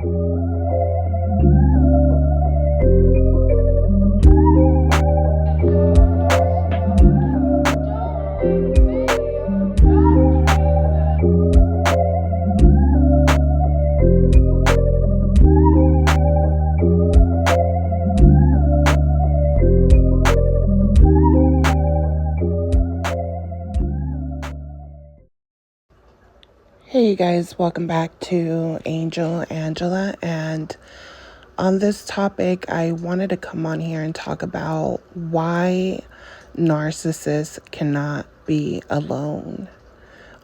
Hey you guys, welcome back to Angel Angela, and on this topic I wanted to come on here and talk about why narcissists cannot be alone.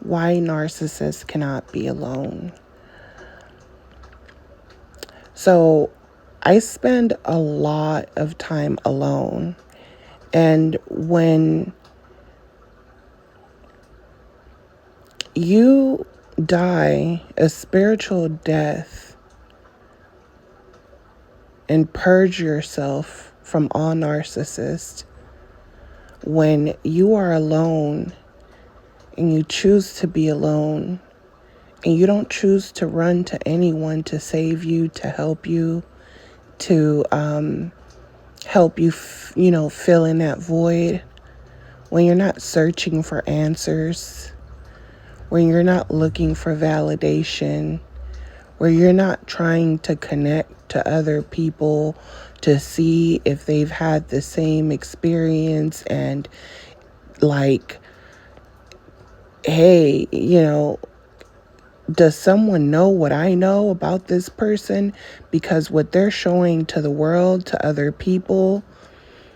Why narcissists cannot be alone. So I spend a lot of time alone, and when you die a spiritual death and purge yourself from all narcissists, when you are alone and you choose to be alone and you don't choose to run to anyone to save you, to help you, to help you, fill in that void, when you're not searching for answers, when you're not looking for validation, where you're not trying to connect to other people to see if they've had the same experience and like, hey, does someone know what I know about this person? Because what they're showing to the world, to other people,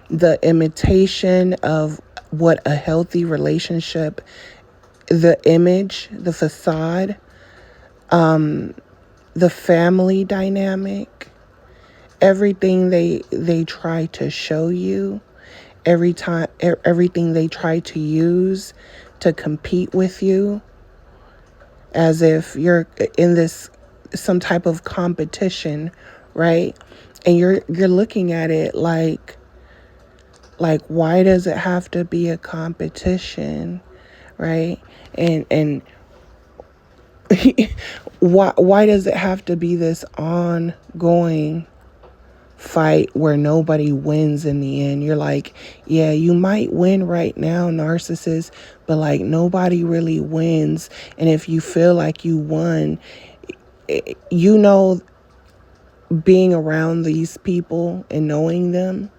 the imitation of what a healthy relationship, the image, the facade, the family dynamic, everything they try to show you, everything they try to use to compete with you, as if you're in this some type of competition, right? And you're looking at it like why does it have to be a competition, right? And why does it have to be this ongoing fight where nobody wins in the end? You're like, yeah, you might win right now, narcissist, but like nobody really wins. And if you feel like you won, being around these people and knowing them,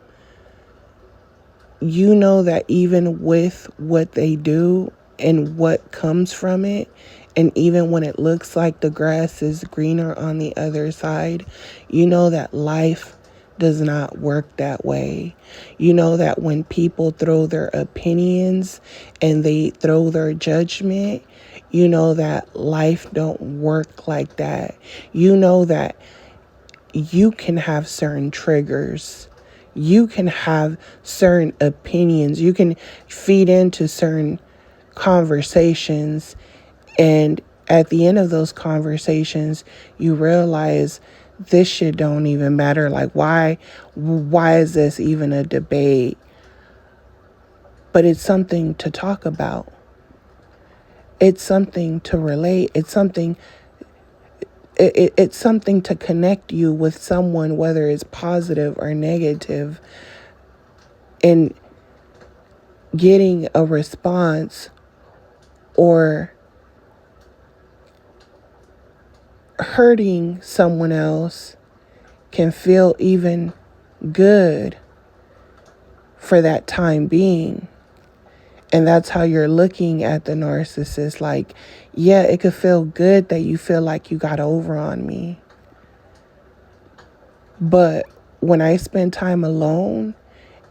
that even with what they do and what comes from it, and even when it looks like the grass is greener on the other side, that life does not work that way. That when people throw their opinions and they throw their judgment, that life don't work like that. That you can have certain triggers. You can have certain opinions. You can feed into certain conversations. And at the end of those conversations, you realize this shit don't even matter. Like, why is this even a debate? But it's something to talk about. It's something to relate. It's something to connect you with someone, whether it's positive or negative, and getting a response or hurting someone else can feel even good for that time being. And that's how you're looking at the narcissist. Like, yeah, it could feel good that you feel like you got over on me. But when I spend time alone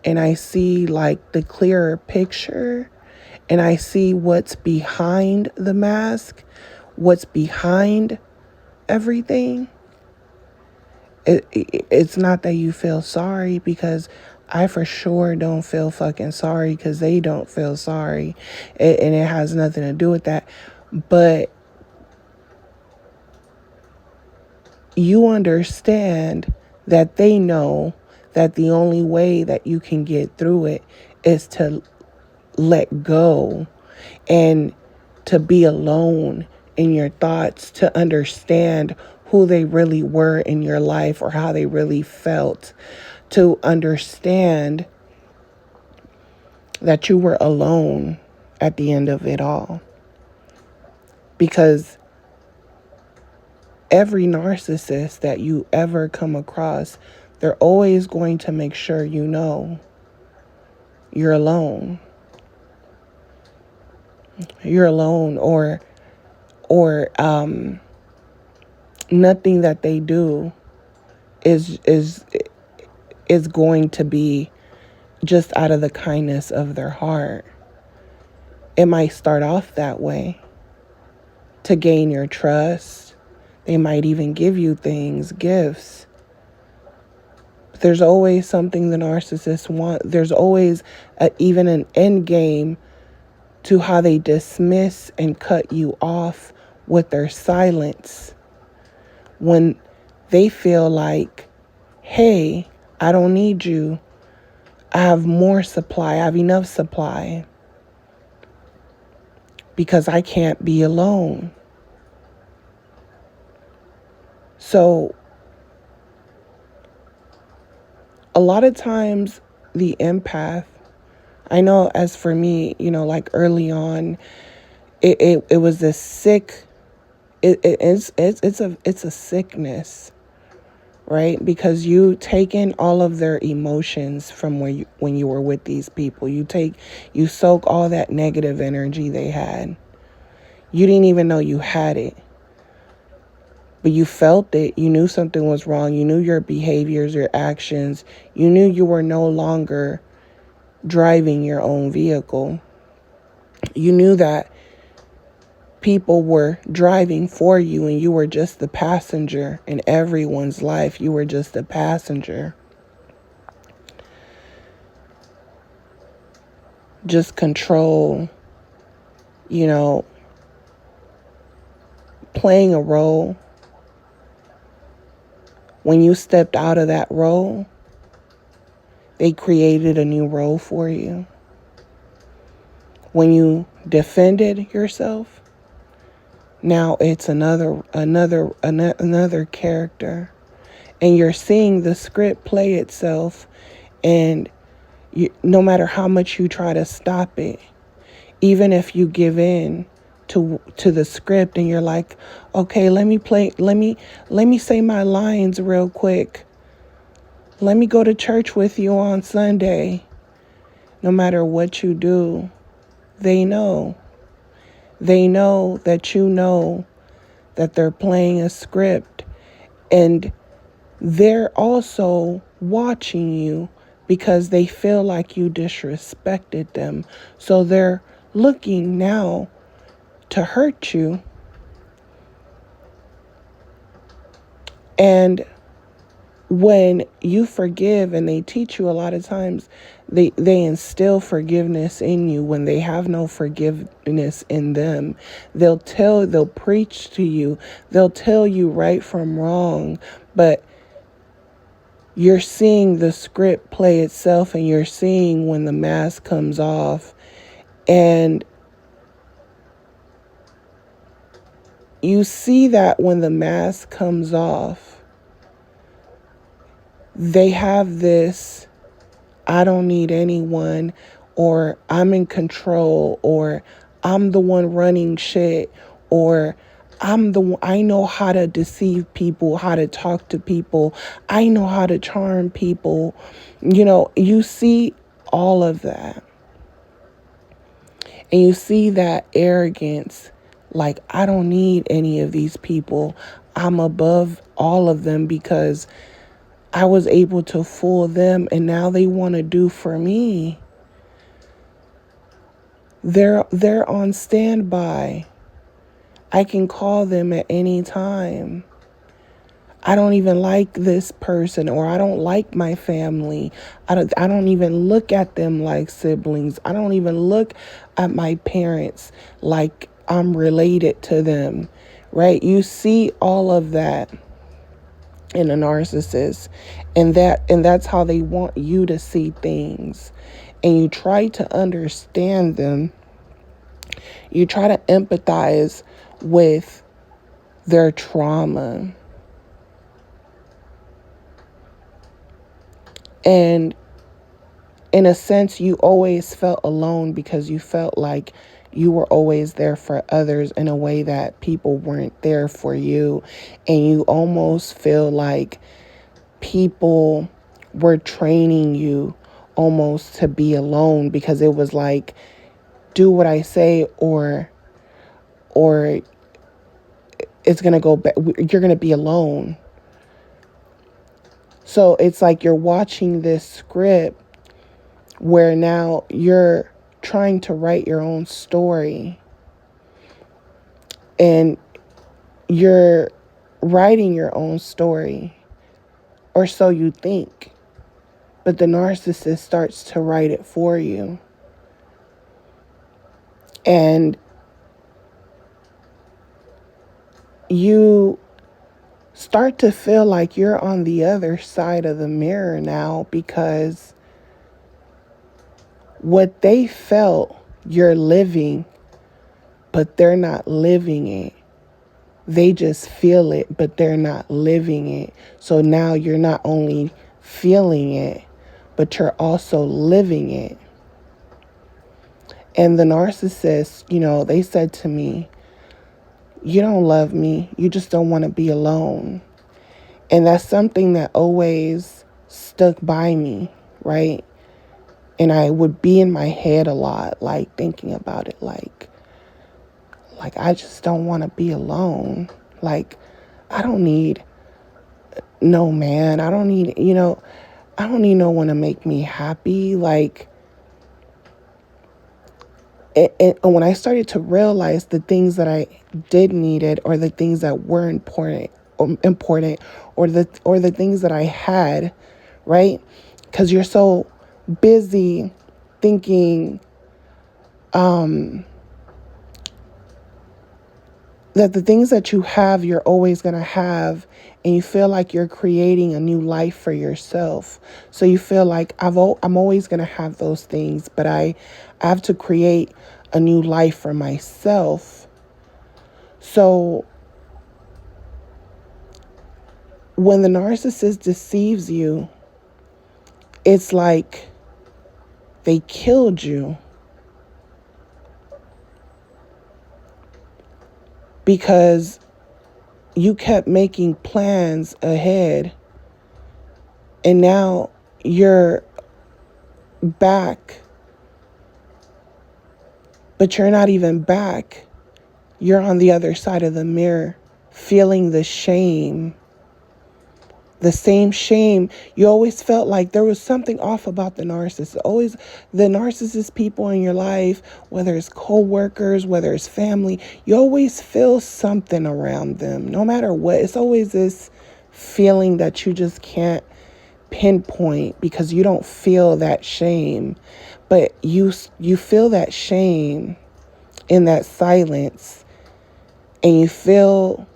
and I see like the clearer picture and I see what's behind the mask, what's behind everything, it's not that you feel sorry, because I for sure don't feel fucking sorry, because they don't feel sorry, and it has nothing to do with that. But you understand that they know that the only way that you can get through it is to let go and to be alone in your thoughts, to understand who they really were in your life or how they really felt, to understand that you were alone at the end of it all. Because every narcissist that you ever come across, they're always going to make sure you know you're alone. You're alone, or nothing that they do is going to be just out of the kindness of their heart. It might start off that way to gain your trust. They might even give you things, gifts. But there's always something the narcissist wants. There's always even an end game to how they dismiss and cut you off with their silence. When they feel like, hey, I don't need you. I have more supply. I have enough supply. Because I can't be alone. So, a lot of times the empath, I know as for me, like early on, it was this sick, it's a sickness, right? Because you take in all of their emotions from when you were with these people. You soak all that negative energy they had. You didn't even know you had it. But you felt it. You knew something was wrong. You knew your behaviors, your actions. You knew you were no longer driving your own vehicle. You knew that people were driving for you and you were just the passenger in everyone's life. You were just a passenger. Just control, playing a role. When you stepped out of that role, they created a new role for you. When you defended yourself, now it's another character. And you're seeing the script play itself, and no matter how much you try to stop it, even if you give in to the script and you're like, okay, let me say my lines real quick. Let me go to church with you on Sunday. No matter what you do, they know. They know that they're playing a script, and they're also watching you because they feel like you disrespected them. So they're looking now to hurt you. And when you forgive, and they teach you a lot of times, they instill forgiveness in you when they have no forgiveness in them. They'll preach to you. They'll tell you right from wrong, but you're seeing the script play itself, and you're seeing when the mask comes off. And you see that when the mask comes off, they have this, I don't need anyone, or I'm in control, or I'm the one running shit, or I know how to deceive people, how to talk to people. I know how to charm people. You see all of that. And you see that arrogance, like, I don't need any of these people. I'm above all of them because I was able to fool them, and now they want to do for me. They're on standby. I can call them at any time. I don't even like this person, or I don't like my family. I don't even look at them like siblings. I don't even look at my parents like I'm related to them, right? You see all of that in a narcissist, and that's how they want you to see things. And you try to understand them. You try to empathize with their trauma. And in a sense, you always felt alone because you felt like you were always there for others in a way that people weren't there for you. And you almost feel like people were training you almost to be alone, because it was like, do what I say or it's going to go back. You're going to be alone. So it's like you're watching this script where now you're trying to write your own story, and you're writing your own story, or so you think, but the narcissist starts to write it for you. And you start to feel like you're on the other side of the mirror now, because what they felt, you're living, but they're not living it. They just feel it, but they're not living it. So now you're not only feeling it, but you're also living it. And the narcissist, they said to me, you don't love me. You just don't want to be alone. And that's something that always stuck by me, right? And I would be in my head a lot, like thinking about it, like I just don't want to be alone. Like, I don't need no man. I don't need, I don't need no one to make me happy. Like, and when I started to realize the things that I did needed, or the things that were important, or the things that I had, right? Because you're so busy thinking that the things that you have, you're always going to have, and you feel like you're creating a new life for yourself. So you feel like I'm always going to have those things, but I have to create a new life for myself. So when the narcissist deceives you, it's like they killed you, because you kept making plans ahead, and now you're back, but you're not even back. You're on the other side of the mirror, feeling the shame, the same shame. You always felt like there was something off about the narcissist. Always the narcissist people in your life, whether it's co-workers, whether it's family, you always feel something around them, no matter what. It's always this feeling that you just can't pinpoint, because you don't feel that shame, but you feel that shame in that silence, and you feel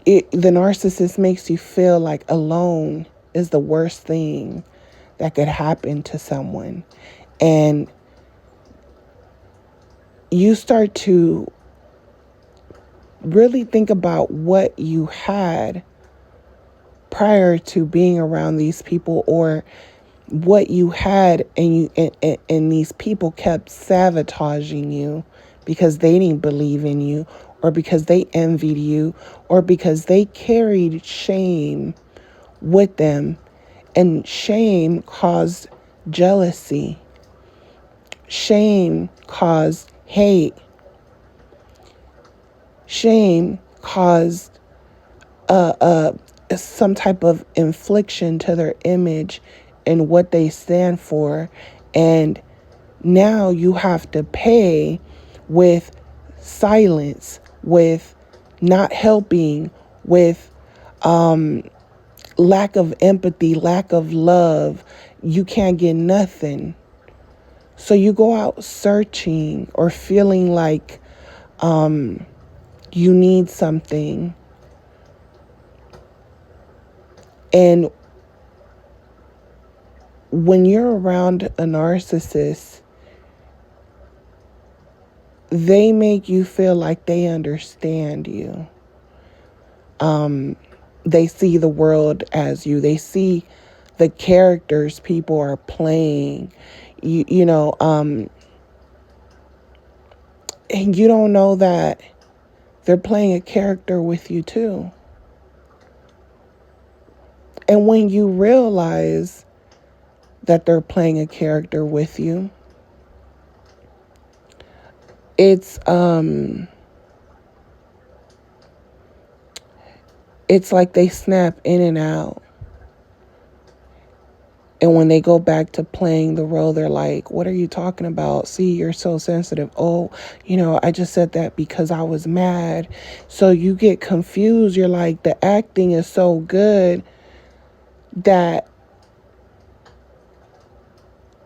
it. The narcissist makes you feel like alone is the worst thing that could happen to someone. And you start to really think about what you had prior to being around these people, or what you had, and these people kept sabotaging you because they didn't believe in you, or because they envied you, or because they carried shame with them. And shame caused jealousy. Shame caused hate. Shame caused some type of infliction to their image and what they stand for. And now you have to pay with silence, with not helping, with lack of empathy, lack of love. You can't get nothing. So you go out searching, or feeling like you need something. And when you're around a narcissist, they make you feel like they understand you. they see the world as you. They see the characters people are playing. You know, and you don't know that they're playing a character with you too. And when you realize that they're playing a character with you, it's like they snap in and out. And when they go back to playing the role, they're like, what are you talking about? See, you're so sensitive. Oh, I just said that because I was mad. So you get confused. You're like, the acting is so good that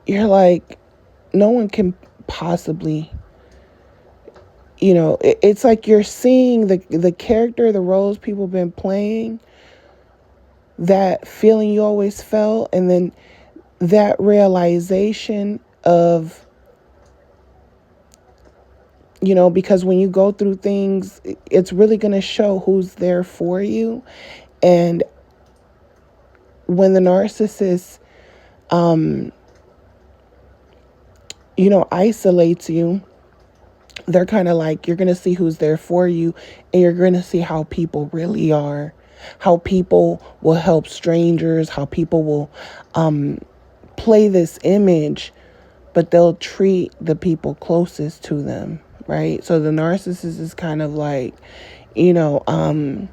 you're like, no one can possibly, it's like you're seeing the character, the roles people have been playing, that feeling you always felt, and then that realization of, because when you go through things, it's really going to show who's there for you. And when the narcissist, isolates you, they're kind of like, you're going to see who's there for you, and you're going to see how people really are, how people will help strangers, how people will play this image, but they'll treat the people closest to them, right? So the narcissist is kind of like, they're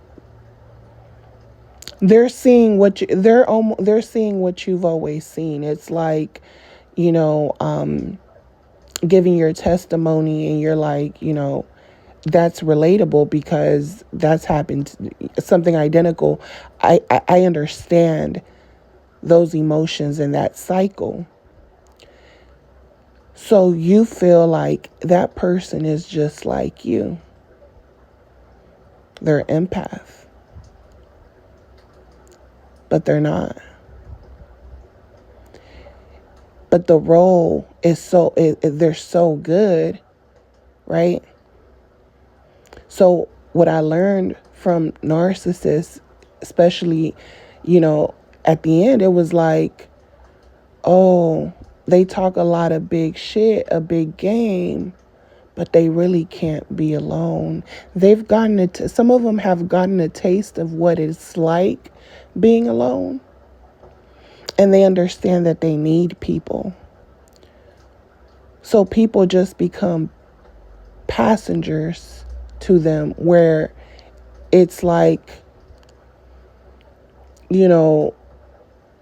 seeing they're seeing what you've always seen. It's like, giving your testimony, and you're like, that's relatable because that's happened, something identical. I understand those emotions and that cycle. So you feel like that person is just like you. They're empath, but they're not. But the role is they're so good, right? So what I learned from narcissists, especially, at the end, it was like, oh, they talk a lot of big shit, a big game, but they really can't be alone. Some of them have gotten a taste of what it's like being alone, and they understand that they need people. So people just become passengers to them, where it's like, you're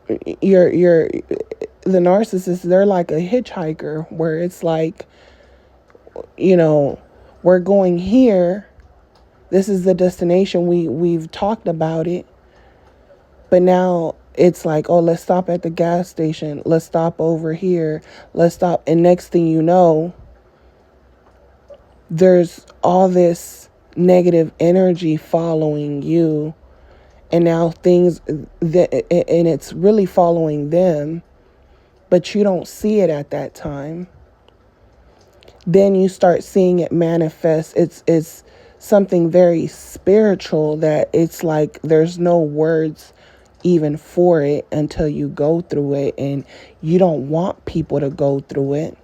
the narcissist, they're like a hitchhiker, where it's like, we're going here. This is the destination. We've talked about it. But now it's like, oh, let's stop at the gas station. Let's stop over here. Let's stop. And next thing you know, there's all this negative energy following you. And now and it's really following them, but you don't see it at that time. Then you start seeing it manifest. It's something very spiritual, that it's like there's no words even for it until you go through it, and you don't want people to go through it.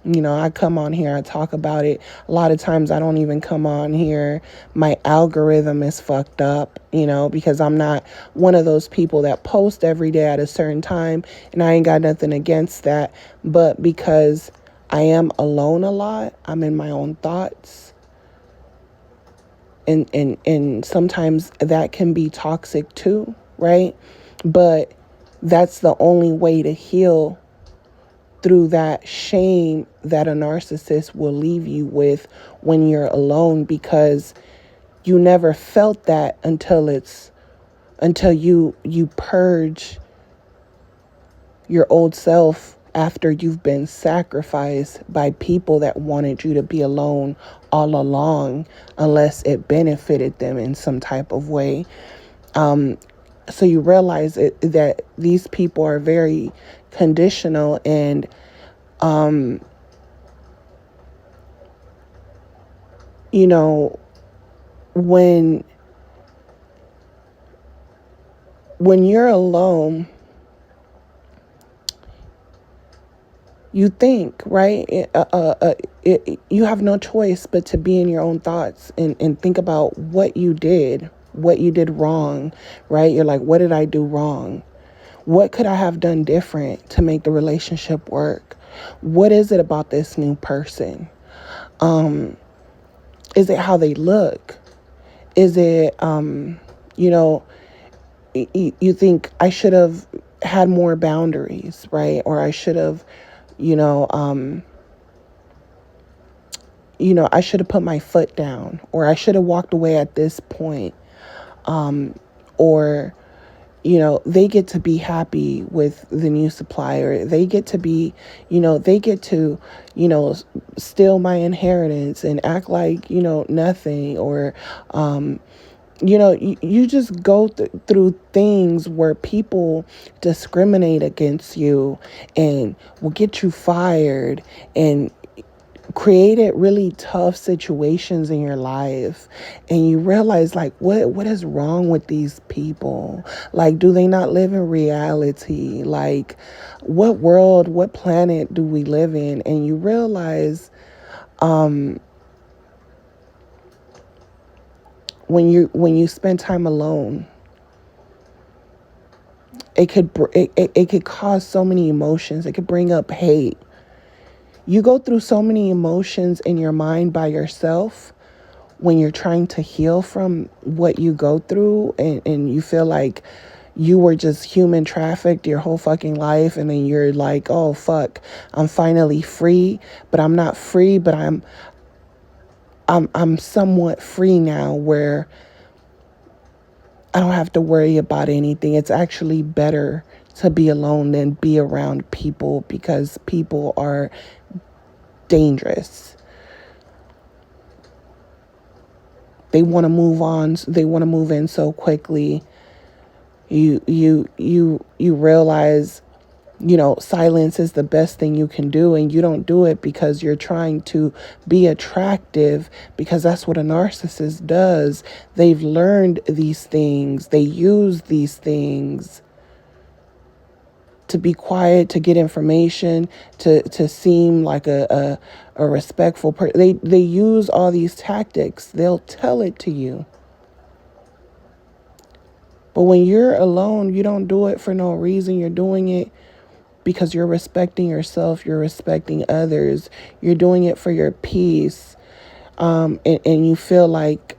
I come on here, I talk about it. A lot of times I don't even come on here. My algorithm is fucked up, because I'm not one of those people that post every day at a certain time, and I ain't got nothing against that. But because I am alone a lot, I'm in my own thoughts. And sometimes that can be toxic too, right? But that's the only way to heal through that shame that a narcissist will leave you with when you're alone, because you never felt that until you purge your old self after you've been sacrificed by people that wanted you to be alone all along, unless it benefited them in some type of way. So you realize that these people are very conditional, and when you're alone, you think, right? You have no choice but to be in your own thoughts and think about what you did wrong, right? You're like, what did I do wrong? What could I have done different to make the relationship work? What is it about this new person? Is it how they look? Is it, you know, you think I should have had more boundaries, right? Or I should have, you know, I should have put my foot down, or I should have walked away at this point. Or, they get to be happy with the new supplier. They get to be, they get to, steal my inheritance and act like, nothing. Or, you just go through things where people discriminate against you and will get you fired and created really tough situations in your life, and you realize, like, what is wrong with these people? Like, do they not live in reality? Like, what planet do we live in? And you realize, when you spend time alone, it could cause so many emotions. It could bring up hate. You go through so many emotions in your mind by yourself when you're trying to heal from what you go through, and you feel like you were just human trafficked your whole fucking life, and then you're like, oh fuck, I'm finally free. But I'm not free, but I'm somewhat free now, where I don't have to worry about anything. It's actually better to be alone than be around people, because people are dangerous. They want to move on. They want to move in so quickly. You realize, silence is the best thing you can do, and you don't do it because you're trying to be attractive, because that's what a narcissist does. They've learned these things. They use these things to be quiet, to get information, to seem like a respectful person. They use all these tactics. They'll tell it to you. But when you're alone, you don't do it for no reason. You're doing it because you're respecting yourself. You're respecting others. You're doing it for your peace. And you feel like,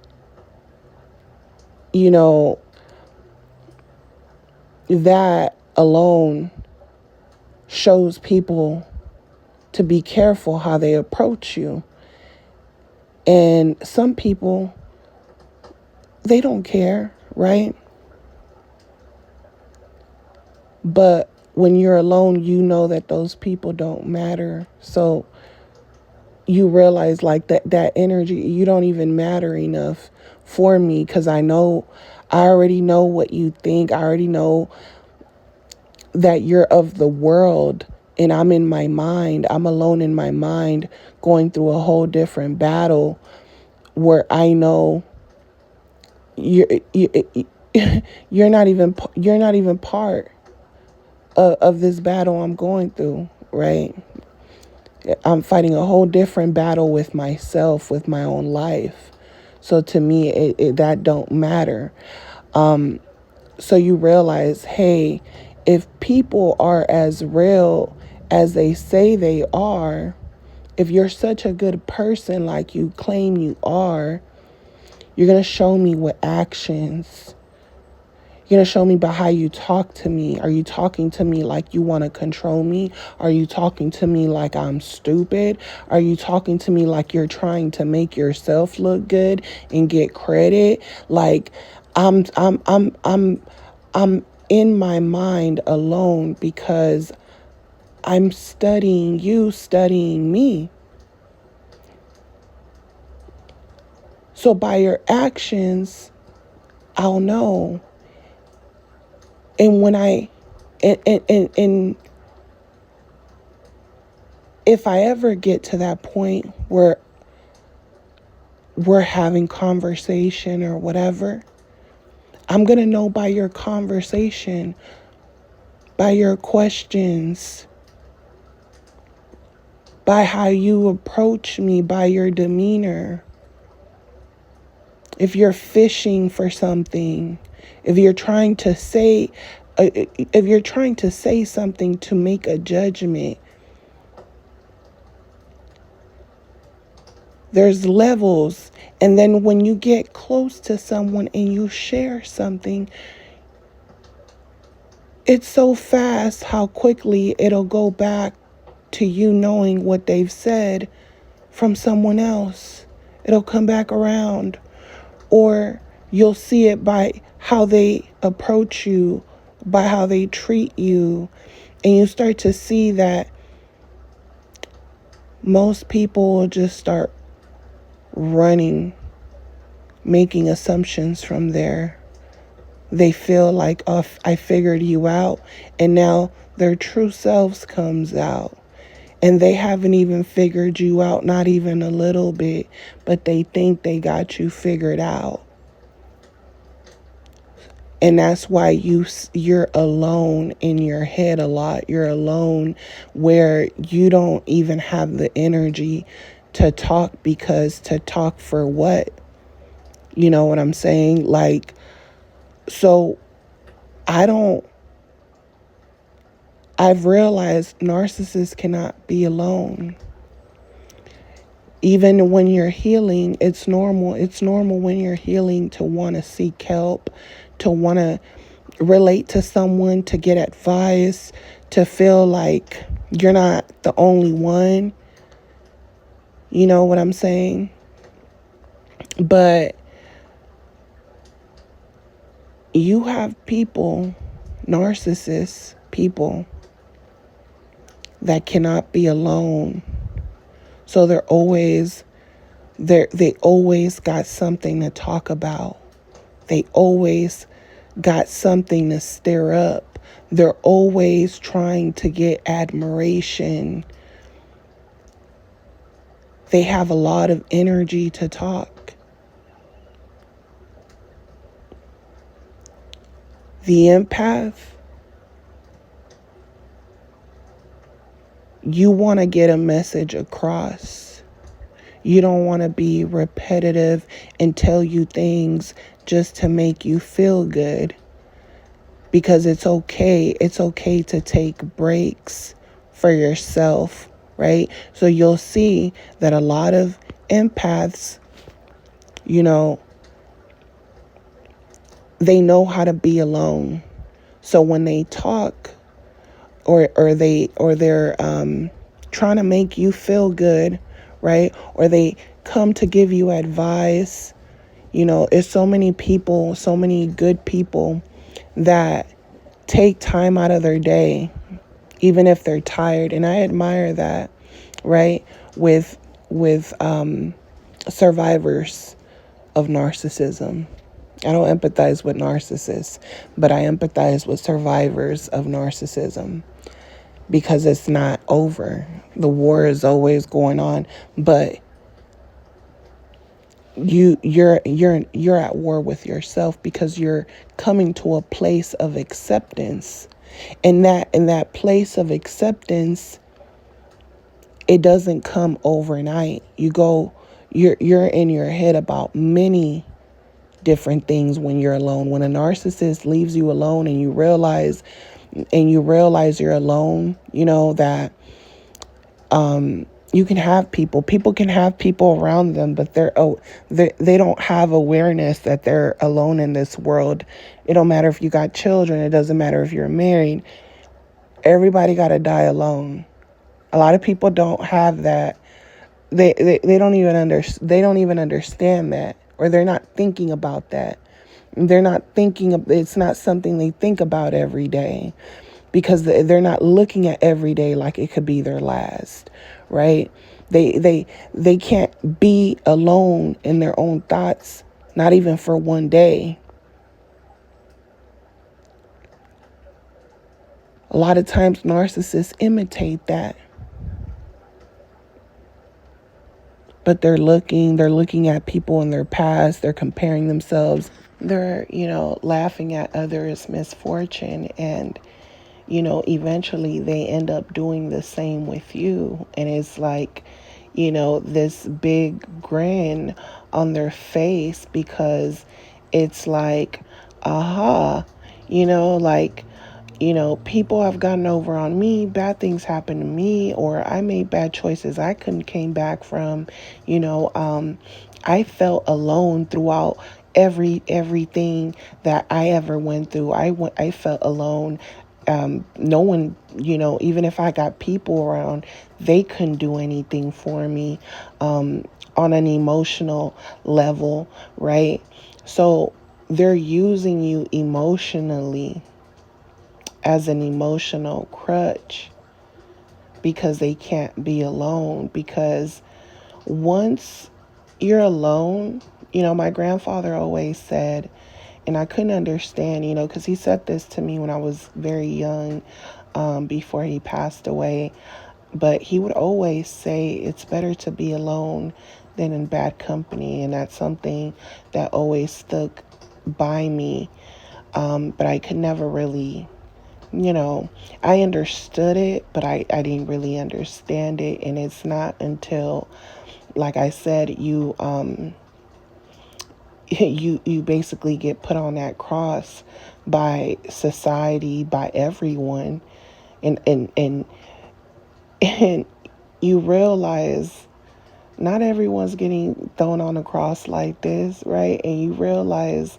that alone shows people to be careful how they approach you. And some people, they don't care, right? But when you're alone, you know that those people don't matter. So you realize, like, that energy, you don't even matter enough for me, because I already know what you think. I already know that you're of the world, and I'm in my mind. I'm alone in my mind, going through a whole different battle, where I know you're not even part of this battle I'm going through, right? I'm fighting a whole different battle with myself, with my own life. So to me, that don't matter. So you realize, hey, if people are as real as they say they are, if you're such a good person like you claim you are, you're going to show me with actions. You're going to show me by how you talk to me. Are you talking to me like you want to control me? Are you talking to me like I'm stupid? Are you talking to me like you're trying to make yourself look good and get credit? Like, I'm in my mind alone because I'm studying you, studying me. So by your actions, I'll know. And when and if I ever get to that point where we're having conversation or whatever, I'm going to know by your conversation, by your questions, by how you approach me, by your demeanor. If you're fishing for something, if you're trying to say something to make a judgment, there's levels. And then when you get close to someone and you share something, it's so fast how quickly it'll go back to you knowing what they've said from someone else. It'll come back around. Or you'll see it by how they approach you, by how they treat you. And you start to see that most people will just start running, making assumptions from there. They feel like, oh, I figured you out. And now their true selves comes out. And they haven't even figured you out, not even a little bit, but they think they got you figured out. And that's why you're alone in your head a lot. You're alone where you don't even have the energy to talk, because to talk for what? You know what I'm saying? Like, so I've realized narcissists cannot be alone. Even when you're healing, it's normal. It's normal when you're healing to want to seek help, to want to relate to someone, to get advice, to feel like you're not the only one. You know what I'm saying? But you have people, narcissists, people that cannot be alone. So they always got something to talk about. They always got something to stir up. They're always trying to get admiration. They have a lot of energy to talk. The empath, you want to get a message across. You don't want to be repetitive and tell you things just to make you feel good. Because it's okay. It's okay to take breaks for yourself, right? So you'll see that a lot of empaths, you know, they know how to be alone. So when they talk or they're trying to make you feel good, right? Or they come to give you advice. You know, it's so many people, so many good people that take time out of their day, even if they're tired. And I admire that, right? With survivors of narcissism. I don't empathize with narcissists, but I empathize with survivors of narcissism, because it's not over. The war is always going on, but you're at war with yourself, because you're coming to a place of acceptance. And that place of acceptance, it doesn't come overnight. You're in your head about many different things when you're alone. When a narcissist leaves you alone and you realize you're alone, you know that you can have people can have people around them, but they don't have awareness that they're alone in this world. It don't matter if you got children. It doesn't matter if you're married. Everybody got to die alone. A lot of people don't have that. They don't even understand that, or they're not thinking about that. It's not something they think about every day, because they're not looking at every day like it could be their last, right? They can't be alone in their own thoughts, not even for one day. A lot of times narcissists imitate that. but they're looking at people in their past, they're comparing themselves, they're, laughing at others' misfortune, and eventually they end up doing the same with you. And it's like, this big grin on their face, because it's like, aha, like, people have gotten over on me, bad things happen to me, or I made bad choices I couldn't came back from. I felt alone throughout everything that I ever went through. I felt alone. No one, even if I got people around, they couldn't do anything for me, on an emotional level, right? So they're using you emotionally as an emotional crutch, because they can't be alone. Because once you're alone, my grandfather always said, and I couldn't understand, because he said this to me when I was very young, before he passed away. But he would always say it's better to be alone than in bad company. And that's something that always stuck by me. But I could never really, I understood it, but I didn't really understand it. And it's not until, like I said, you you basically get put on that cross by society, by everyone, and and you realize not everyone's getting thrown on the cross like this, right? And you realize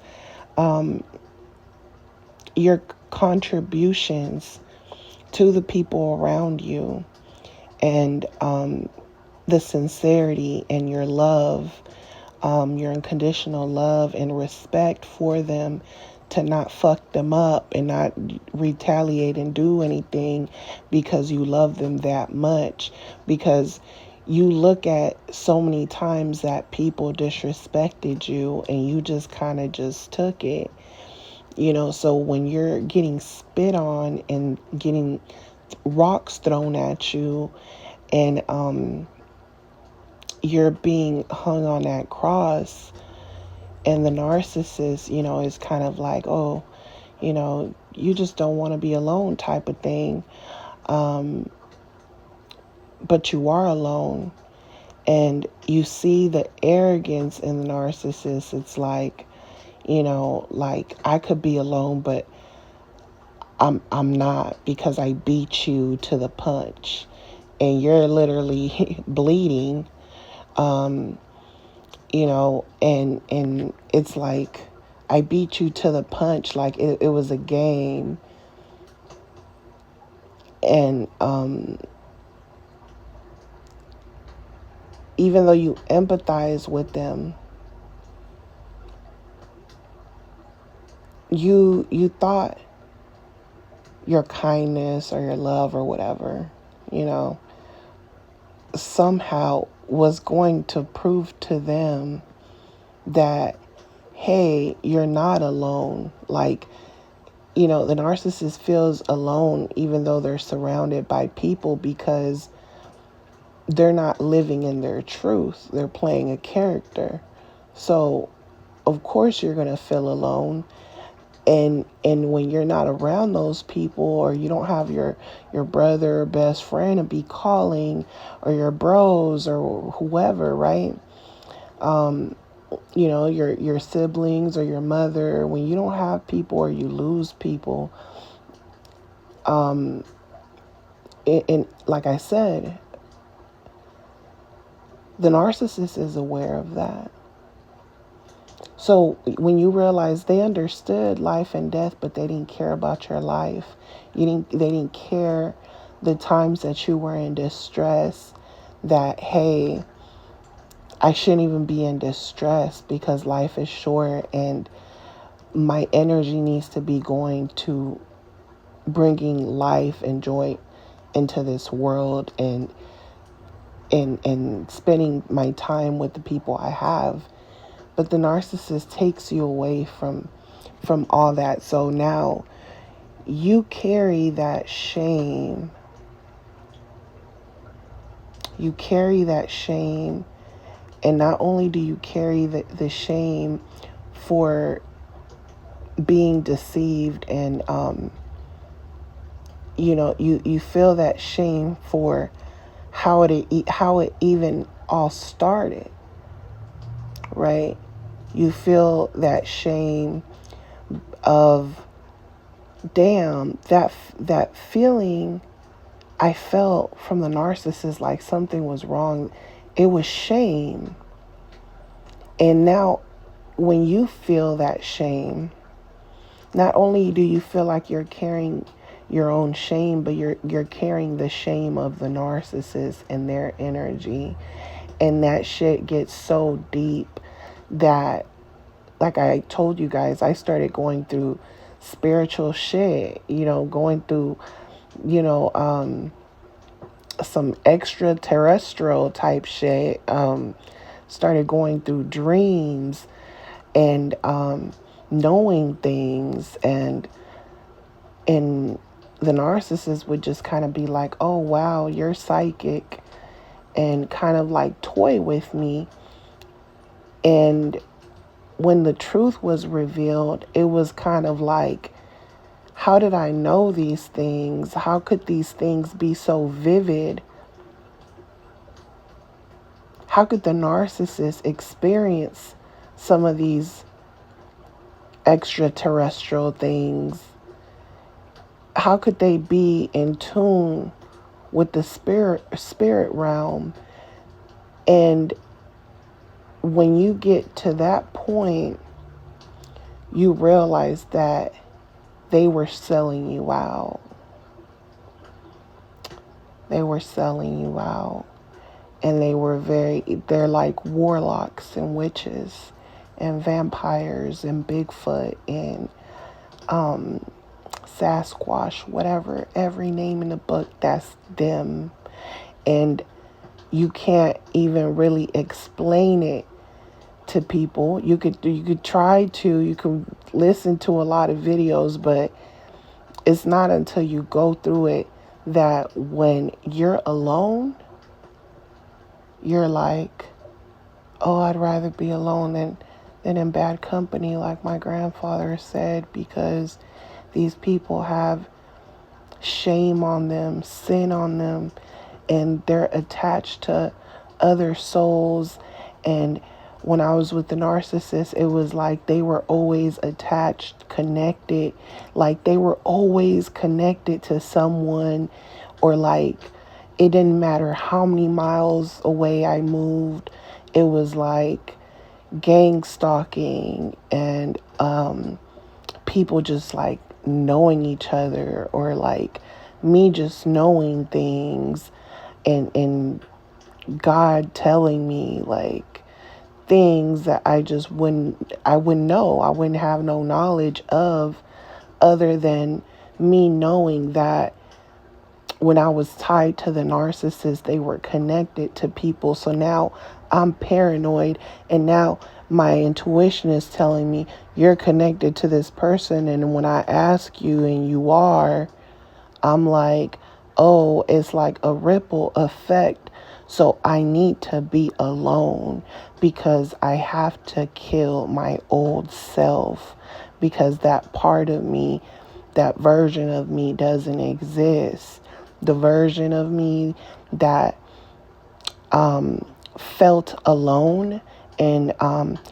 your contributions to the people around you, and the sincerity and your love, your unconditional love and respect for them, to not fuck them up and not retaliate and do anything because you love them that much. Because you look at so many times that people disrespected you and you just kind of just took it. So when you're getting spit on and getting rocks thrown at you, and you're being hung on that cross, and the narcissist, is kind of like, oh, you just don't want to be alone type of thing. But you are alone, and you see the arrogance in the narcissist. It's like, like, I could be alone, but I'm not, because I beat you to the punch and you're literally bleeding. And it's like, I beat you to the punch like it was a game. And even though you empathize with them, you thought your kindness or your love or whatever, somehow was going to prove to them that, hey, you're not alone. Like, the narcissist feels alone even though they're surrounded by people, because they're not living in their truth. They're playing a character. So, of course, you're going to feel alone. And when you're not around those people, or you don't have your brother or best friend to be calling, or your bros or whoever, right? Your siblings or your mother, when you don't have people or you lose people, and like I said, the narcissist is aware of that. So when you realize they understood life and death, but they didn't care about your life, they didn't care the times that you were in distress, that, hey, I shouldn't even be in distress because life is short and my energy needs to be going to bringing life and joy into this world, and spending my time with the people I have. But the narcissist takes you away from all that. So now you carry that shame. You carry that shame And not only do you carry the shame for being deceived, and you feel that shame for how it even all started, right? You feel that shame of, damn, that feeling I felt from the narcissist, like something was wrong. It was shame. And now when you feel that shame, not only do you feel like you're carrying your own shame, but you're carrying the shame of the narcissist and their energy. And that shit gets so deep that, like I told you guys, I started going through spiritual shit, going through, some extraterrestrial type shit. Started going through dreams and knowing things, and the narcissist would just kind of be like, oh wow, you're psychic, and kind of like toy with me. And when the truth was revealed, it was kind of like, how did I know these things? How could these things be so vivid? How could the narcissist experience some of these extraterrestrial things? How could they be in tune with the spirit realm? And when you get to that point, you realize that they were selling you out. They were selling you out. And they're like warlocks and witches and vampires and Bigfoot and Sasquatch, whatever, every name in the book, that's them. And you can't even really explain it to people. You could try to, you can listen to a lot of videos, but it's not until you go through it that when you're alone, you're like, oh, I'd rather be alone than in bad company, like my grandfather said, because these people have shame on them, sin on them, and they're attached to other souls. And when I was with the narcissist, it was like they were always attached, connected, like they were always connected to someone, or like it didn't matter how many miles away I moved. It was like gang stalking and people just like knowing each other, or like me just knowing things, and God telling me like things that I wouldn't know. I wouldn't have no knowledge of, other than me knowing that when I was tied to the narcissist, they were connected to people. So now I'm paranoid, and now my intuition is telling me you're connected to this person. And when I ask you and you are, I'm like, oh, it's like a ripple effect. So I need to be alone, because I have to kill my old self, because that part of me, that version of me doesn't exist. The version of me that felt alone and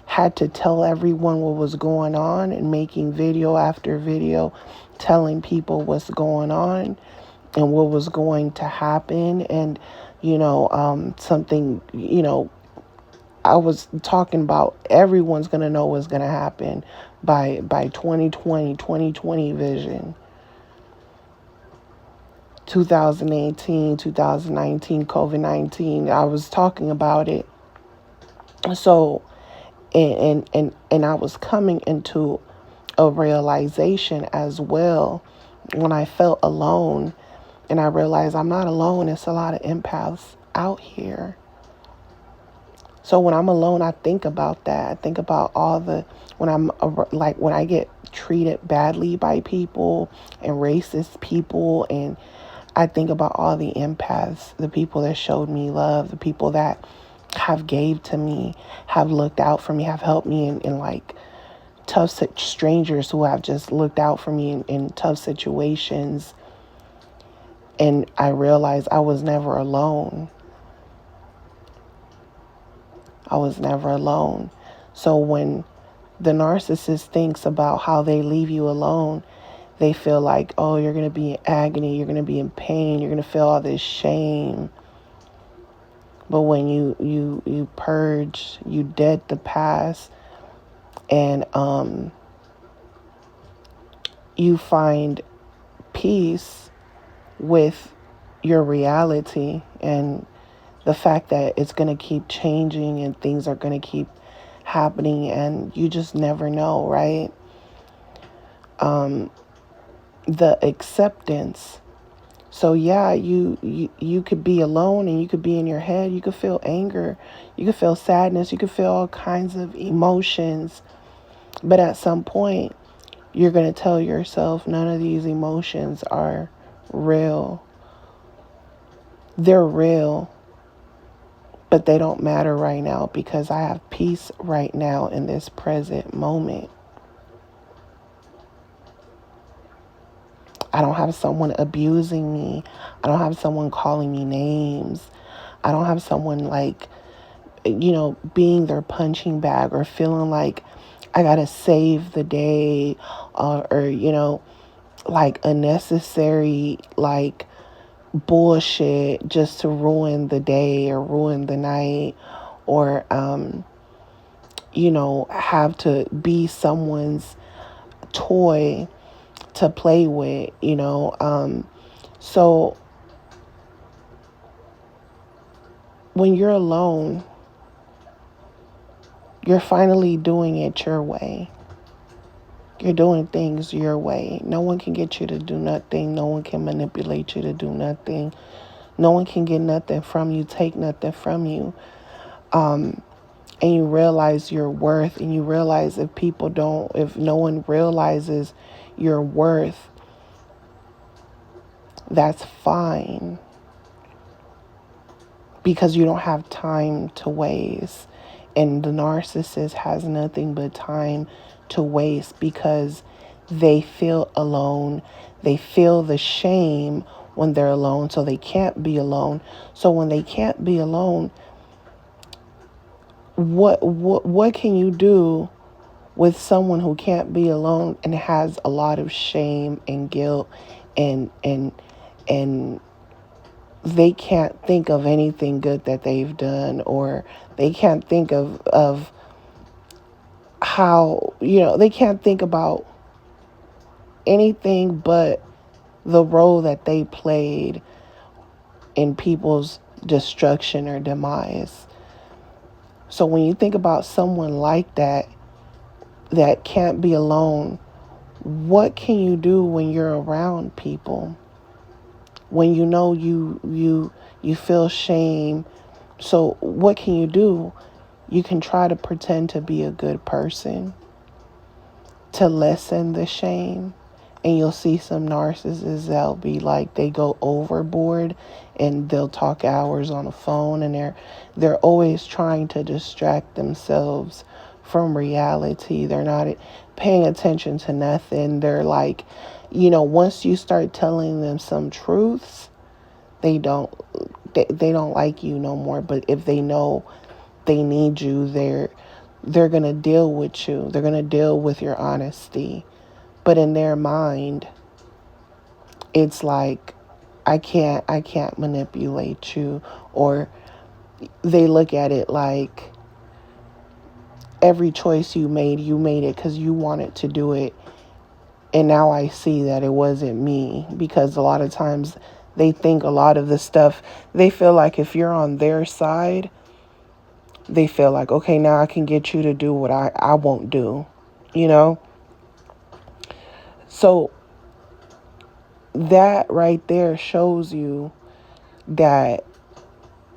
had to tell everyone what was going on, and making video after video telling people what's going on and what was going to happen. And something, I was talking about everyone's going to know what's going to happen by 2020 vision. 2018, 2019, COVID-19, I was talking about it. So, and I was coming into a realization as well when I felt alone, and I realized I'm not alone. It's a lot of empaths out here. So when I'm alone, I think about that. I think about when I get treated badly by people and racist people, and I think about all the empaths, the people that showed me love, the people that have gave to me, have looked out for me, have helped me in like tough strangers who have just looked out for me in tough situations. And I realized I was never alone. I was never alone. So when the narcissist thinks about how they leave you alone, they feel like, oh, you're going to be in agony, you're going to be in pain, you're going to feel all this shame. But when you purge, you dead the past, and you find peace with your reality and the fact that it's going to keep changing and things are going to keep happening, and you just never know, right? The acceptance. So yeah, you could be alone and you could be in your head. You could feel anger. You could feel sadness. You could feel all kinds of emotions. But at some point, you're going to tell yourself none of these emotions are real. They're real, but they don't matter right now because I have peace right now in this present moment. I don't have someone abusing me. I don't have someone calling me names. I don't have someone like, being their punching bag or feeling like I got to save the day or like unnecessary, like bullshit just to ruin the day or ruin the night or, have to be someone's toy to play with, so when you're alone, you're finally doing it your way. You're doing things your way. No one can get you to do nothing. No one can manipulate you to do nothing. No one can get nothing from you, take nothing from you. And you realize your worth, and you realize if no one realizes your worth, that's fine. Because you don't have time to waste. And the narcissist has nothing but time to waste because they feel alone. They feel the shame when they're alone, so they can't be alone. So when they can't be alone, what can you do with someone who can't be alone and has a lot of shame and guilt and they can't think of anything good that they've done, or they can't think of how, they can't think about anything but the role that they played in people's destruction or demise. So when you think about someone like that can't be alone, what can you do when you're around people? When you feel shame. So what can you do? You can try to pretend to be a good person to lessen the shame. And you'll see some narcissists that'll be like, they go overboard and they'll talk hours on the phone, and they're always trying to distract themselves from reality. They're not paying attention to nothing. They're like, once you start telling them some truths, they don't like you no more. But if they know they need you, they're going to deal with you. They're going to deal with your honesty. But in their mind, it's like, I can't manipulate you. Or they look at it like, every choice you made it because you wanted to do it. And now I see that it wasn't me. Because a lot of times they think a lot of the stuff, they feel like if you're on their side, they feel like, okay, now I can get you to do what I won't do, So that right there shows you that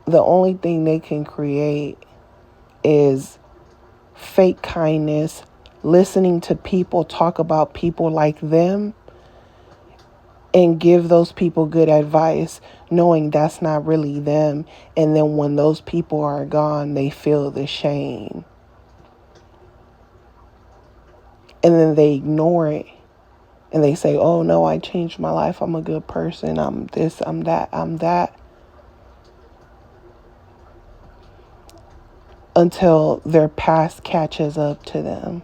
the only thing they can create is fake kindness, listening to people talk about people like them, and give those people good advice, knowing that's not really them. And then when those people are gone, they feel the shame. And then they ignore it. And they say, oh no, I changed my life. I'm a good person. I'm this, I'm that, I'm that. Until their past catches up to them.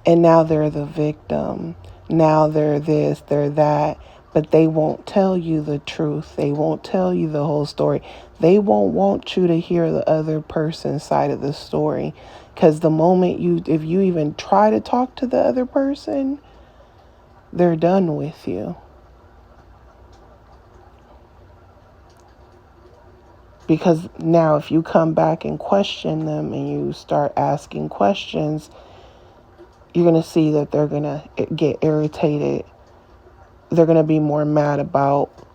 And now they're the victim. Now they're this, they're that. But they won't tell you the truth. They won't tell you the whole story. They won't want you to hear the other person's side of the story. Because the moment if you even try to talk to the other person, they're done with you. Because now if you come back and question them and you start asking questions, you're going to see that they're going to get irritated. They're going to be more mad about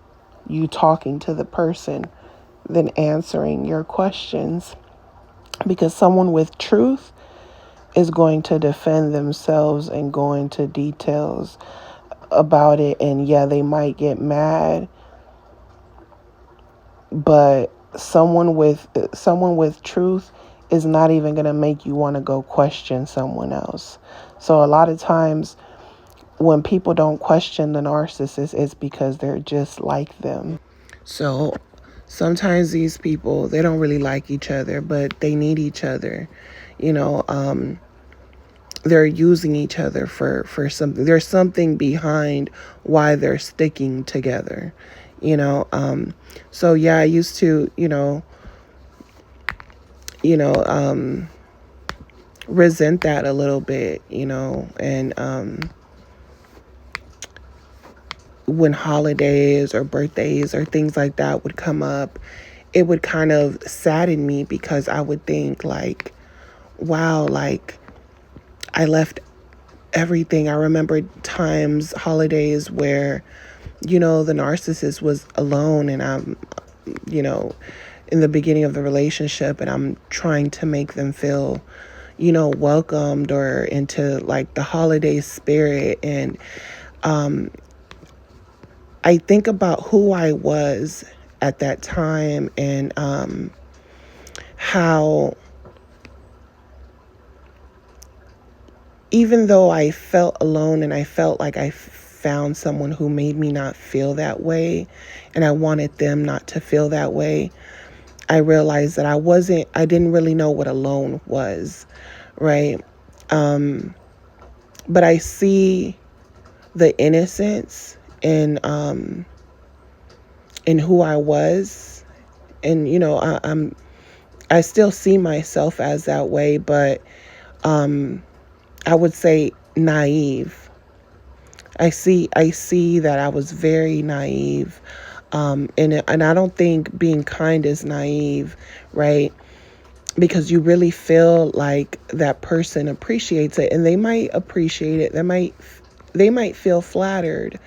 you talking to the person than answering your questions. Because someone with truth is going to defend themselves and go into details about it. And yeah, they might get mad, but someone with truth is not even going to make you want to go question someone else. So a lot of times when people don't question the narcissist, it's because they're just like them. So sometimes these people, they don't really like each other, but they need each other. They're using each other for something. There's something behind why they're sticking together. So yeah, I used to, resent that a little bit, and when holidays or birthdays or things like that would come up, it would kind of sadden me because I would think like, wow, like I left everything. I remember times, holidays where, the narcissist was alone and I'm, in the beginning of the relationship and I'm trying to make them feel, welcomed or into like the holiday spirit. And I think about who I was at that time and how even though I felt alone and I felt like I found someone who made me not feel that way and I wanted them not to feel that way, I realized that I didn't really know what alone was, right? But I see the innocence in who I was, and I still see myself as that way, but I would say naive. I see that I was very naive, and I don't think being kind is naive, right? Because you really feel like that person appreciates it, and they might appreciate it. They might feel flattered,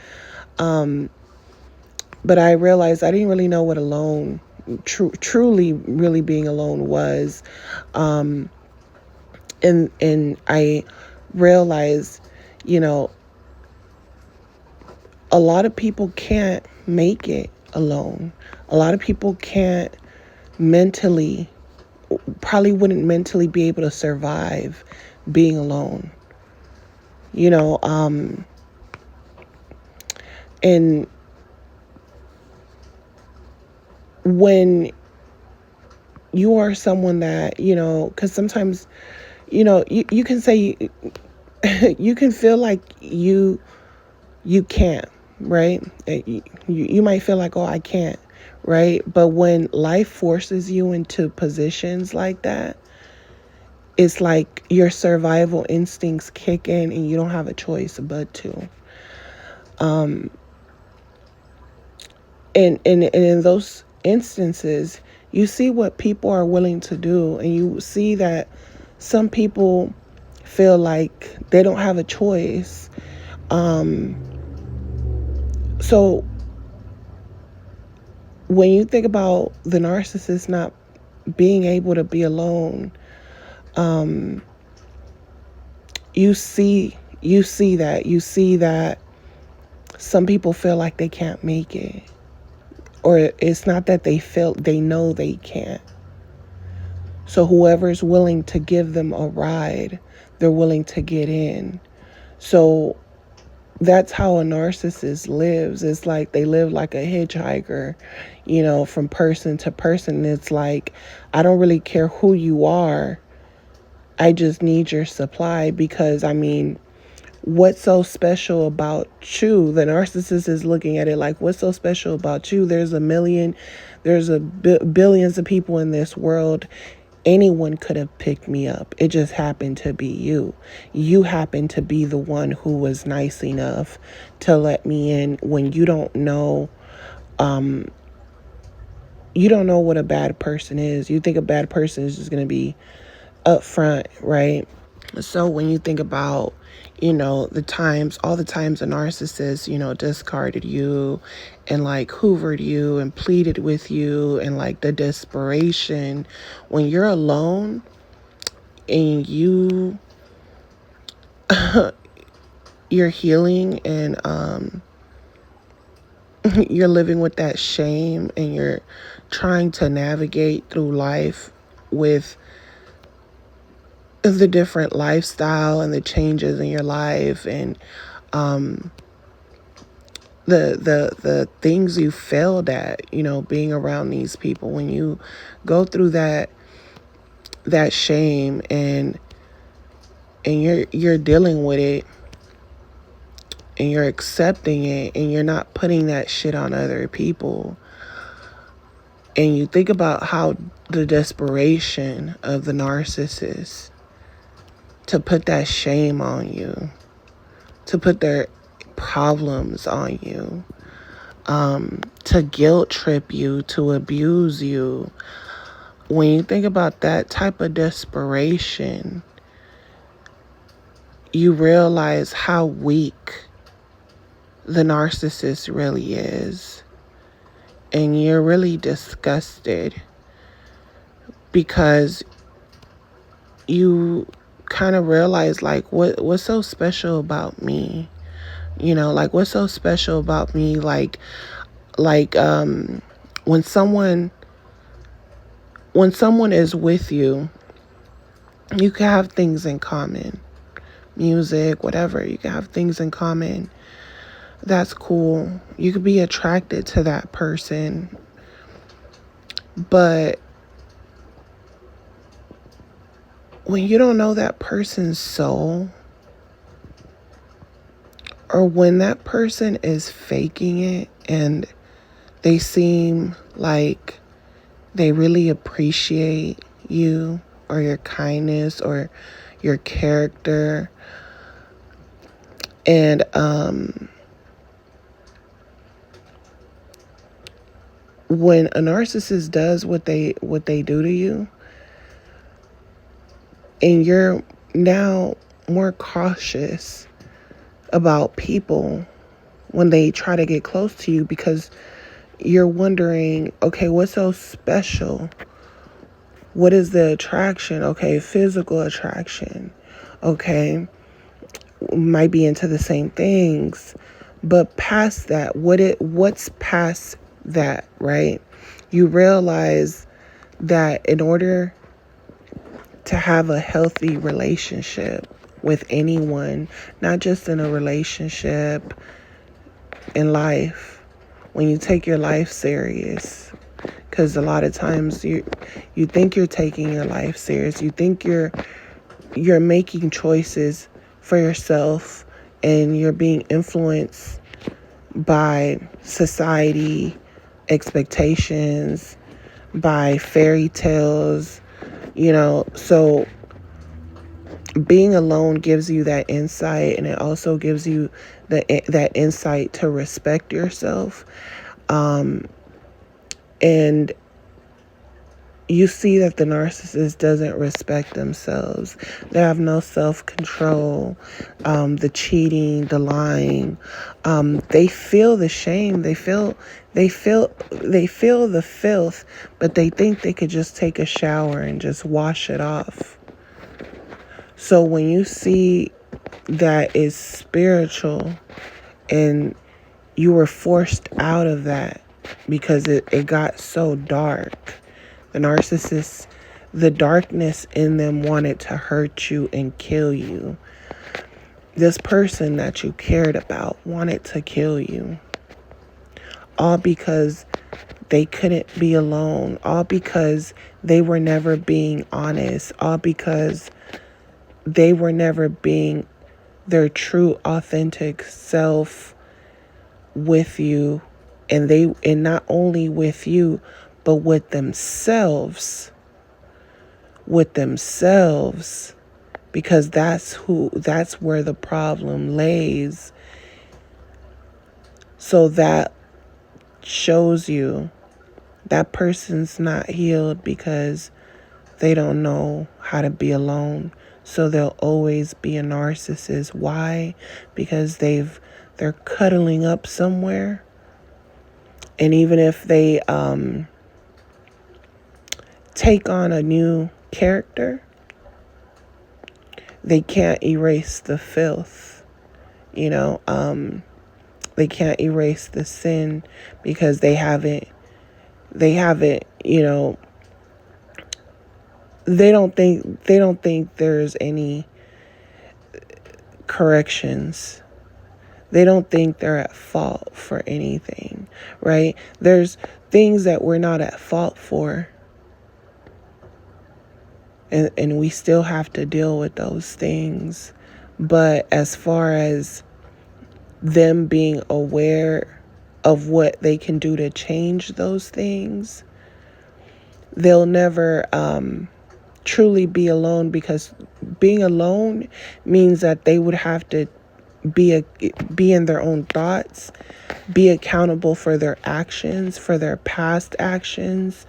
but I realized I didn't really know what alone, truly, really being alone was, and I realized, a lot of people can't make it alone. A lot of people probably wouldn't mentally be able to survive being alone. And when you are someone that, because sometimes, you can say, you can feel like you can't, right? You might feel like, oh, I can't, right? But when life forces you into positions like that, it's like your survival instincts kick in and you don't have a choice but to. And in those instances, you see what people are willing to do, and you see that some people feel like they don't have a choice. So when you think about the narcissist not being able to be alone, you see that some people feel like they can't make it. Or it's not that they know they can't. So whoever's willing to give them a ride, they're willing to get in. So that's how a narcissist lives. It's like they live like a hitchhiker, from person to person. It's like, I don't really care who you are. I just need your supply because, what's so special about you? The narcissist is looking at it like, what's so special about you? There's billions of people in this world. Anyone could have picked me up. It just happened to be you. You happened to be the one who was nice enough to let me in when you don't know what a bad person is. You think a bad person is just going to be upfront, right? So when you think about, all the times a narcissist, discarded you and like hoovered you and pleaded with you, and like the desperation when you're alone and you're healing and you're living with that shame and you're trying to navigate through life with the different lifestyle and the changes in your life and the things you failed at, being around these people. When you go through that shame and you're dealing with it and you're accepting it and you're not putting that shit on other people, and you think about how the desperation of the narcissist to put that shame on you, to put their problems on you, to guilt trip you, to abuse you. When you think about that type of desperation, you realize how weak the narcissist really is. And you're really disgusted because you kind of realize, like, what's so special about me? Like, what's so special about me? Like when someone is with you, you can have things in common. Music, whatever. You can have things in common. That's cool. You could be attracted to that person. But when you don't know that person's soul, or when that person is faking it and they seem like they really appreciate you or your kindness or your character, and when a narcissist does what they do to you, and you're now more cautious about people when they try to get close to you, because you're wondering, okay, what's so special? What is the attraction? Okay, physical attraction. Okay, might be into the same things, but past that, what's past that, right? You realize that in order to have a healthy relationship with anyone, not just in a relationship, in life, when you take your life serious, because a lot of times you think you're taking your life serious, you think you're making choices for yourself, and you're being influenced by society expectations, by fairy tales, so being alone gives you that insight, and it also gives you that insight to respect yourself. And you see that the narcissist doesn't respect themselves. They have no self-control, the cheating, the lying. They feel the shame. They feel the filth, but they think they could just take a shower and just wash it off. So when you see that it's spiritual and You were forced out of that because it got so dark. The narcissist, the darkness in them wanted to hurt you and kill you. This person that you cared about wanted to kill you. All because they couldn't be alone. All because they were never being honest. All because they were never being their true, authentic self with you. And not only with you, but with themselves. With themselves. Because that's where the problem lays. So that shows you that person's not healed because they don't know how to be alone. So they'll always be a narcissist. Why? Because they're cuddling up somewhere. And even if they take on a new character, they can't erase the filth. They can't erase the sin because they haven't, they don't think there's any corrections. They don't think they're at fault for anything, right? There's things that we're not at fault for. And we still have to deal with those things. But as far as them being aware of what they can do to change those things, they'll never truly be alone, because being alone means that they would have to be in their own thoughts, be accountable for their actions, for their past actions,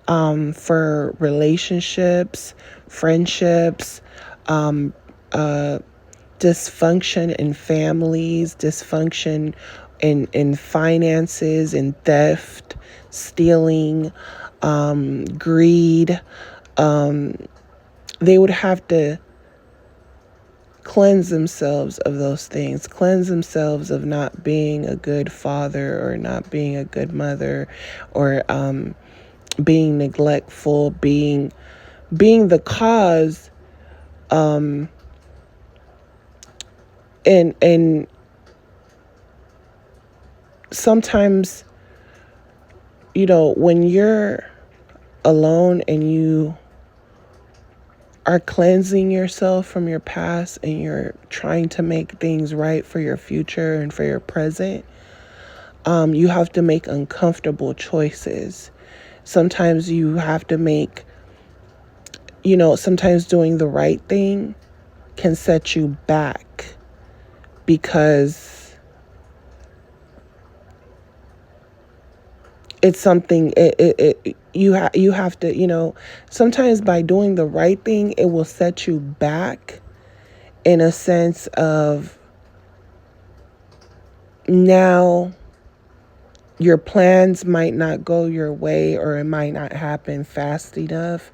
for relationships, friendships, dysfunction in families, dysfunction in finances, in theft, stealing, greed. They would have to cleanse themselves of those things, cleanse themselves of not being a good father or not being a good mother, or being neglectful, being the cause, and sometimes, when you're alone and you are cleansing yourself from your past and you're trying to make things right for your future and for your present, you have to make uncomfortable choices. Sometimes you have to make, sometimes doing the right thing can set you back, because it's something, you have to, sometimes by doing the right thing, it will set you back in a sense of, now your plans might not go your way, or it might not happen fast enough,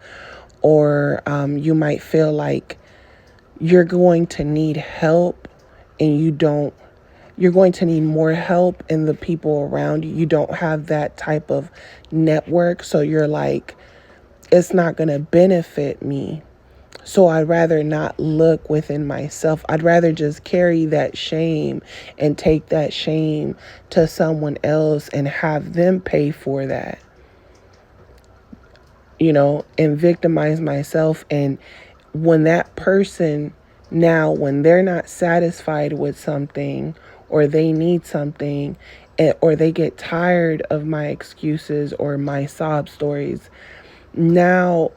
or you might feel like you're going to need help, and you're going to need more help in the people around you. You don't have that type of network. So you're like, it's not going to benefit me. So I'd rather not look within myself. I'd rather just carry that shame and take that shame to someone else and have them pay for that, and victimize myself. And when that person, now when they're not satisfied with something, or they need something, or they get tired of my excuses or my sob stories, now,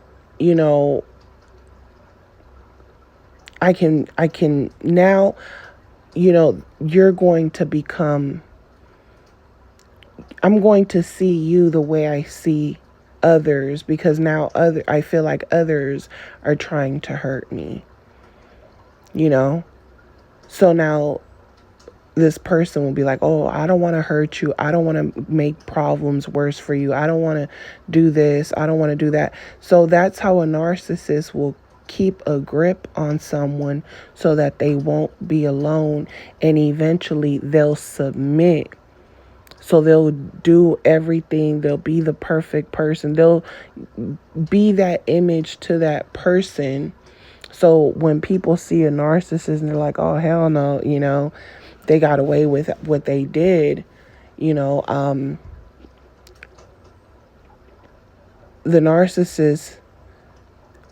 I can now, you're going to become, I'm going to see you the way I see others, because now I feel like others are trying to hurt me, So now this person will be like, oh, I don't want to hurt you. I don't want to make problems worse for you. I don't want to do this. I don't want to do that. So that's how a narcissist will keep a grip on someone so that they won't be alone. And eventually they'll submit So they'll do everything. They'll be the perfect person. They'll be that image to that person. So when people see a narcissist and they're like, oh, hell no, they got away with what they did, the narcissist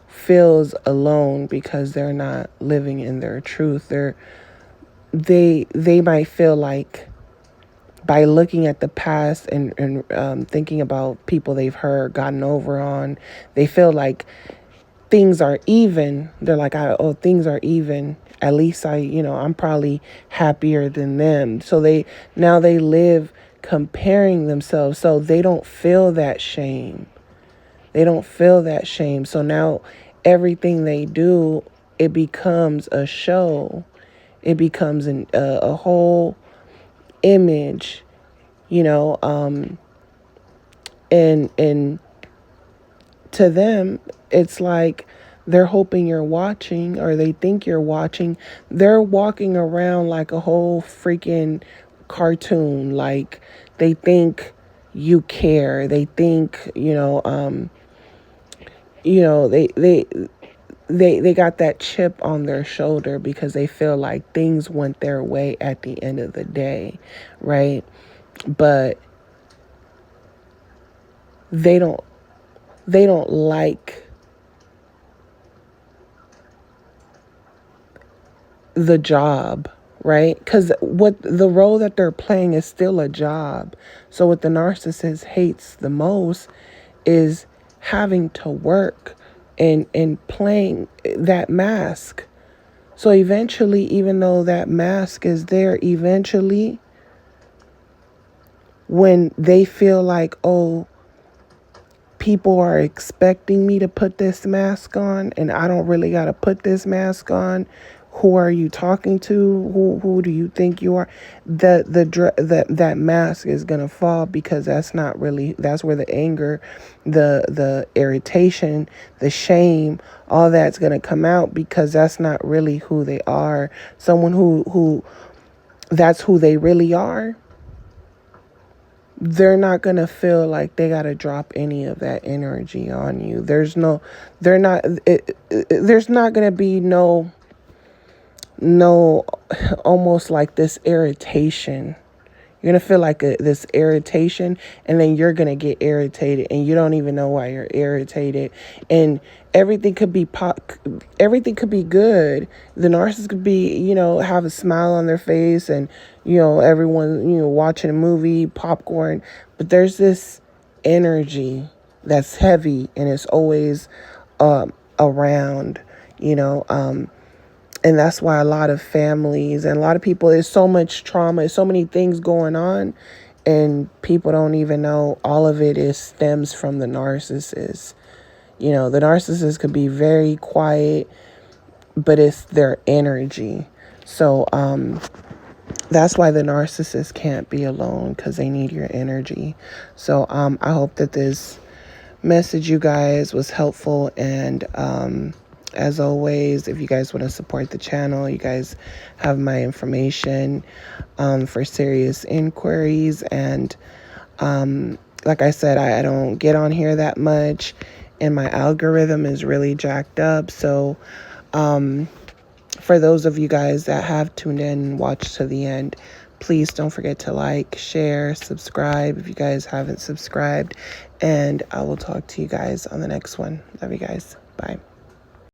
feels alone because they're not living in their truth. They might feel like, by looking at the past and thinking about people they've hurt, gotten over on, they feel like things are even. They're like, oh, things are even. At least I'm probably happier than them. So they live comparing themselves. So they don't feel that shame. They don't feel that shame. So now everything they do, it becomes a show. It becomes a whole image, and to them, it's like they're hoping you're watching, or they think you're watching. They're walking around like a whole freaking cartoon. Like, they think you care. They think, they got that chip on their shoulder because they feel like things went their way at the end of the day, right? But they don't like the job, right? Because what the role that they're playing is still a job. So what the narcissist hates the most is having to work and playing that mask. So eventually, even though that mask is there, eventually, when they feel like, oh, people are expecting me to put this mask on and I don't really got to put this mask on, who are you talking to? Who do you think you are? That mask is going to fall, because that's where the anger, the irritation, the shame, all that's going to come out, because that's not really who they are. Someone who that's who they really are, they're not going to feel like they got to drop any of that energy on you. There's not going to be no, almost like this irritation. You're going to feel like this irritation, and then you're going to get irritated, and you don't even know why you're irritated. And everything could be everything could be good. The narcissist could be, have a smile on their face, and, everyone, watching a movie, popcorn. But there's this energy that's heavy, and it's always around, and that's why a lot of families and a lot of people, there's so much trauma, so many things going on, and people don't even know all of it stems from the narcissist. The narcissist could be very quiet, but it's their energy. So that's why the narcissist can't be alone, because they need your energy. So I hope that this message, you guys, was helpful. And as always, if you guys want to support the channel, you guys have my information for serious inquiries. And like I said, I don't get on here that much, and my algorithm is really jacked up. So for those of you guys that have tuned in and watched to the end, please don't forget to like, share, subscribe if you guys haven't subscribed. And I will talk to you guys on the next one. Love you guys. Bye.